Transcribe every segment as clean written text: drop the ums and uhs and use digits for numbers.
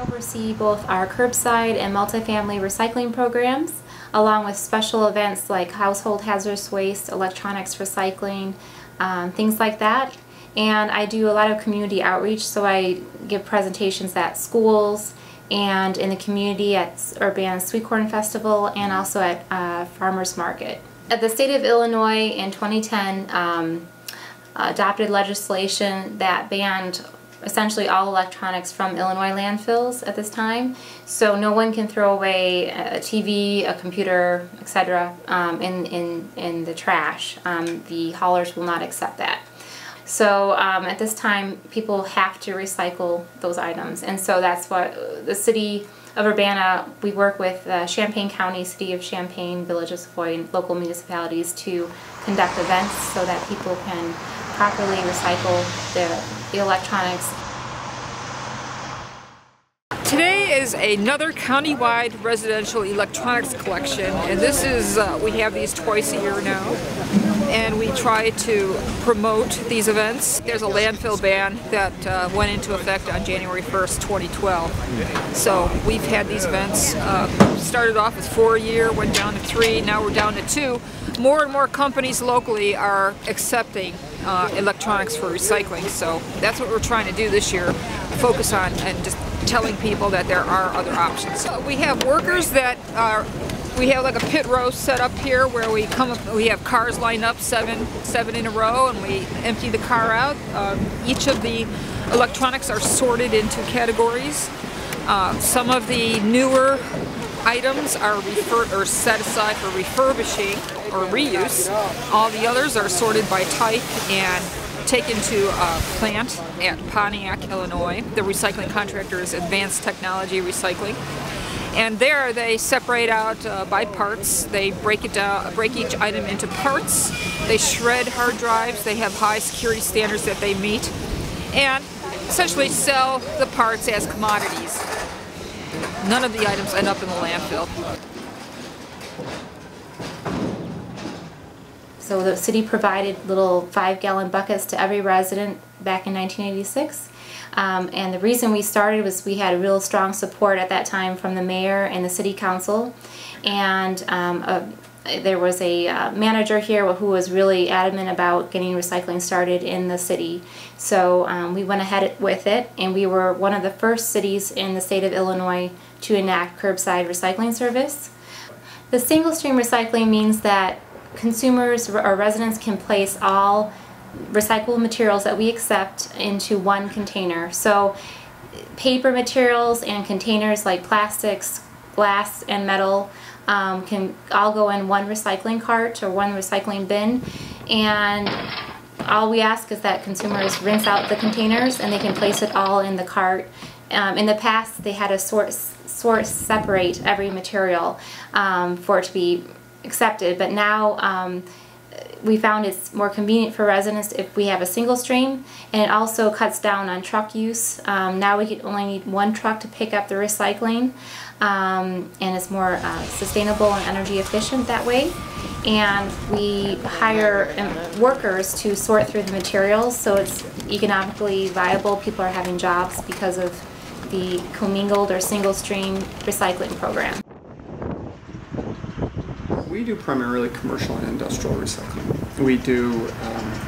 oversee both our curbside and multifamily recycling programs, along with special events like household hazardous waste, electronics recycling, things like that. And I do a lot of community outreach, so I give presentations at schools and in the community at Urbana Sweet Corn Festival and also at Farmers Market. The state of Illinois in 2010 adopted legislation that banned essentially all electronics from Illinois landfills at this time. So no one can throw away a TV, a computer, etc. In the trash. The haulers will not accept that. So at this time, people have to recycle those items, and so that's what the city of Urbana, we work with Champaign County, City of Champaign, Village of Savoy, and local municipalities to conduct events so that people can properly recycle the electronics. Today is another countywide residential electronics collection, and this is, we have these twice a year now, and we try to promote these events. There's a landfill ban that went into effect on January 1st, 2012. So we've had these events, started off as 4 a year, went down to 3, now we're down to 2. More and more companies locally are accepting electronics for recycling, so that's what we're trying to do this year, focus on and just telling people that there are other options. So we have workers that are, we have like a pit row set up here where we come up, we have cars lined up seven in a row, and we empty the car out. Each of the electronics are sorted into categories. Some of the newer items are set aside for refurbishing or reuse. All the others are sorted by type and taken to a plant at Pontiac, Illinois. The recycling contractor is Advanced Technology Recycling. And there they separate out by parts. They break it down, break each item into parts. They shred hard drives. They have high security standards that they meet, and essentially sell the parts as commodities. None of the items end up in the landfill. So the city provided little 5-gallon buckets to every resident back in 1986. And the reason we started was we had a real strong support at that time from the mayor and the city council. And there was a manager here who was really adamant about getting recycling started in the city. So we went ahead with it, and we were one of the first cities in the state of Illinois to enact curbside recycling service. The single stream recycling means that consumers or residents can place all recyclable materials that we accept into one container. So paper materials and containers like plastics, glass, and metal can all go in one recycling cart or one recycling bin, and all we ask is that consumers rinse out the containers and they can place it all in the cart. In the past, they had to separate every material for it to be accepted, but now we found it's more convenient for residents if we have a single stream, and it also cuts down on truck use. Now we can only need one truck to pick up the recycling, and it's more sustainable and energy efficient that way. And we hire workers to sort through the materials, so it's economically viable. People are having jobs because of the commingled or single stream recycling program. We do primarily commercial and industrial recycling. We do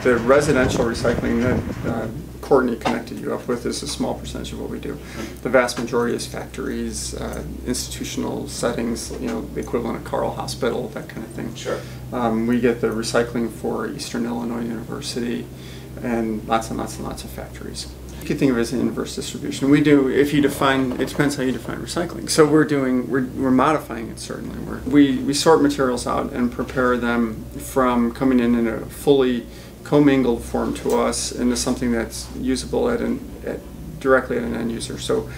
the residential recycling that Courtney connected you up with is a small percentage of what we do. The vast majority is factories, institutional settings, you know, the equivalent of Carle Hospital, that kind of thing. Sure. We get the recycling for Eastern Illinois University and lots and lots and lots of factories. You could think of it as an inverse distribution. We do, if you define, it depends how you define recycling. So we're modifying it certainly. We sort materials out and prepare them from coming in a fully commingled form to us into something that's usable directly at an end user. So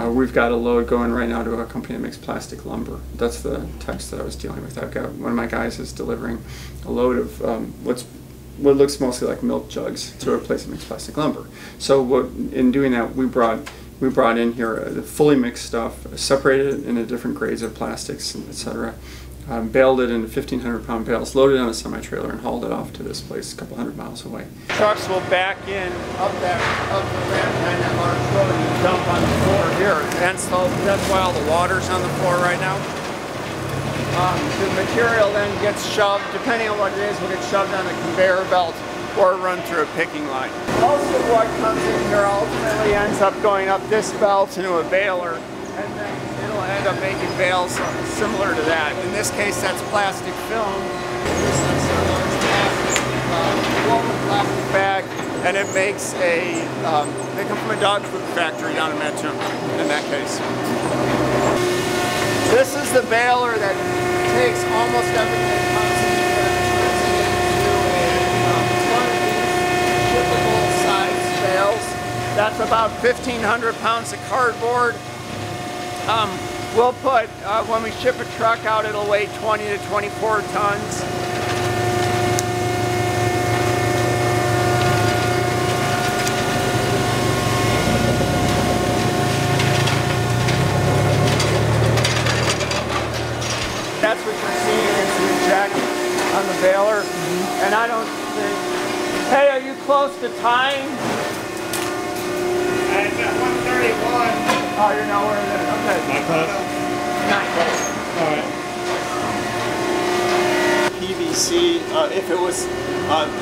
we've got a load going right now to a company that makes plastic lumber. That's the text that I was dealing with. I've got one of my guys is delivering a load of what looks mostly like milk jugs to a place that makes plastic lumber. So in doing that, we brought in here the fully mixed stuff, separated it into different grades of plastics, etc. baled it into 1,500-pound bales, loaded it on a semi-trailer, and hauled it off to this place a couple hundred miles away. Trucks will back in up the ramp behind that large road and dump on the floor here. And so that's why all the water's on the floor right now. The material then gets shoved, depending on what it is, will get shoved on a conveyor belt or run through a picking line. Most of what comes in here ultimately ends up going up this belt into a baler, and then it'll end up making bales similar to that. In this case, that's plastic film. This is a large woven plastic bag, and it makes a, they come from a dog food factory down in Mattoon, in that case. This is the baler that takes almost everything that comes in here and turns it into one of these shippable size bales. That's about 1,500 pounds of cardboard. We'll put, when we ship a truck out, it'll weigh 20 to 24 tons. That's what you're seeing is the eject on the baler. And I don't think, hey, are you close to time? It's at 1:31. Oh, you're nowhere there. Okay. Not close? Not close. All right. PVC, if it was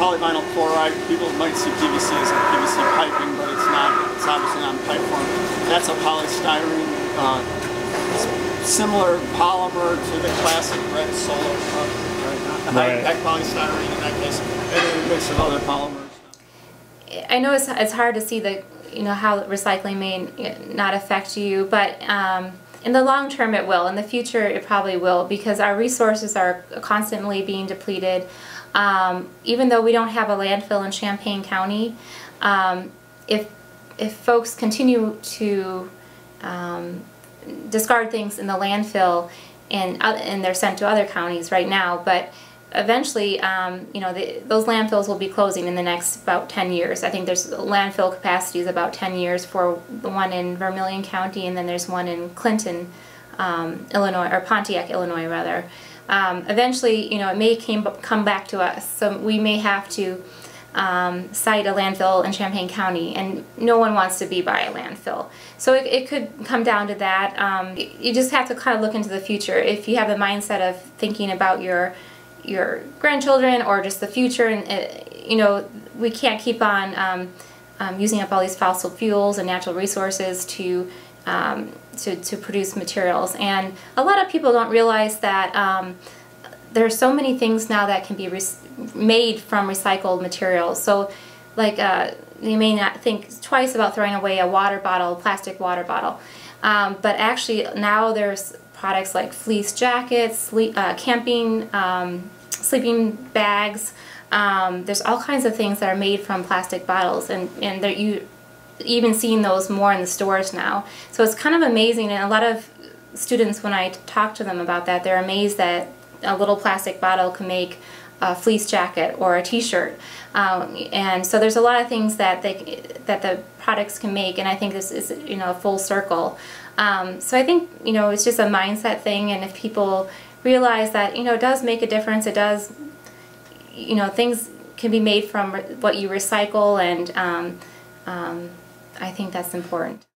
polyvinyl chloride, people might see PVC as a PVC piping, but it's not. It's obviously not in pipe form. That's a polystyrene. Similar polymer to the classic red solar cup, right? High-tech polystyrene in that case, and then a mix of other polymers. I know it's hard to see how recycling may not affect you, but in the long term it will. In the future it probably will, because our resources are constantly being depleted. Even though we don't have a landfill in Champaign County, if folks continue to discard things in the landfill and they're sent to other counties right now, but eventually those landfills will be closing in the next about 10 years. I think there's landfill capacity is about 10 years for the one in Vermilion County, and then there's one in Clinton, Illinois, or Pontiac, Illinois rather. Eventually, it may come back to us, so we may have to site a landfill in Champaign County, and no one wants to be by a landfill. So it could come down to that. You just have to kind of look into the future. If you have the mindset of thinking about your grandchildren or just the future, and we can't keep on using up all these fossil fuels and natural resources to produce materials. And a lot of people don't realize that there are so many things now that can be made from recycled materials. So like you may not think twice about throwing away a water bottle, plastic water bottle, but actually now there's products like fleece jackets, camping, sleeping bags. There's all kinds of things that are made from plastic bottles, and you even seeing those more in the stores now. So it's kind of amazing, and a lot of students, when I talk to them about that, they're amazed that a little plastic bottle can make a fleece jacket or a t-shirt. And so there's a lot of things that the products can make, and I think this is a full circle. So I think it's just a mindset thing, and if people realize that it does make a difference, it does, things can be made from what you recycle, and I think that's important.